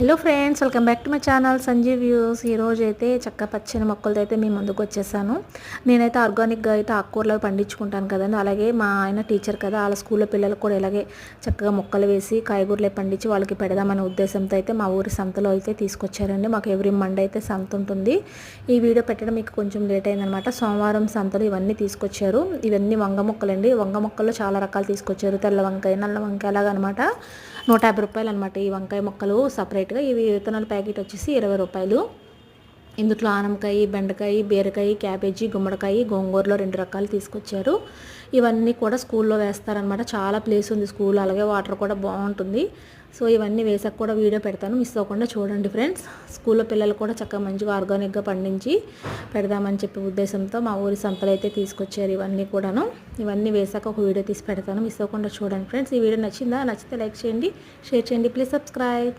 Hello friends, welcome back to my channel Sanjeev views. ఈరోజు అయితే చక్క పచ్చని మొక్కలతో అయితే మీ ముందుకు వచ్చేసాను. నేనైతే ఆర్గానిక్గా అయితే ఆకుకూరలు పండించుకుంటాను కదండి. అలాగే మా ఆయన టీచర్ కదా, వాళ్ళ స్కూల్లో పిల్లలకు కూడా ఇలాగే చక్కగా మొక్కలు వేసి కాయగూరలే పండించి వాళ్ళకి పెడదామనే ఉద్దేశంతో అయితే మా ఊరి సంతలో అయితే తీసుకొచ్చారండి. మాకు ఎవ్రీ మండే అయితే సంత ఉంటుంది. ఈ వీడియో పెట్టడం మీకు కొంచెం లేట్ అయిందనమాట. సోమవారం సంతలో ఇవన్నీ తీసుకొచ్చారు. ఇవన్నీ వంగ మొక్కలండి. వంగ మొక్కల్లో చాలా రకాలు తీసుకొచ్చారు. తెల్ల వంకాయ, నల్ల వంకాయ అలాగనమాట. 150 రూపాయలు అనమాట ఈ వంకాయ మొక్కలు సపరేట్గా. ఇవి విత్తనాల ప్యాకెట్ వచ్చేసి 20 రూపాయలు. ఇందులో ఆనమకాయ, బెండకాయ, బీరకాయ, క్యాబేజీ, గుమ్మడికాయ, గోంగూరలో 2 రకాలు తీసుకొచ్చారు. ఇవన్నీ కూడా స్కూల్లో వేస్తారనమాట. చాలా ప్లేస్ ఉంది స్కూల్, అలాగే వాటర్ కూడా బాగుంటుంది. సో ఇవన్నీ వేసాక కూడా వీడియో పెడతాను, మిస్ అవ్వకుండా చూడండి ఫ్రెండ్స్. స్కూల్లో పిల్లలు కూడా చక్కగా మంచిగా ఆర్గానిక్గా పండించి పెడదామని చెప్పే ఉద్దేశంతో మా ఊరి సంతలు అయితే తీసుకొచ్చారు ఇవన్నీ కూడాను. ఇవన్నీ వేసాక ఒక వీడియో తీసి పెడతాను, మిస్ అవ్వకుండా చూడండి ఫ్రెండ్స్. ఈ వీడియో నచ్చిందా? నచ్చితే లైక్ చేయండి, షేర్ చేయండి, ప్లీజ్ సబ్స్క్రైబ్.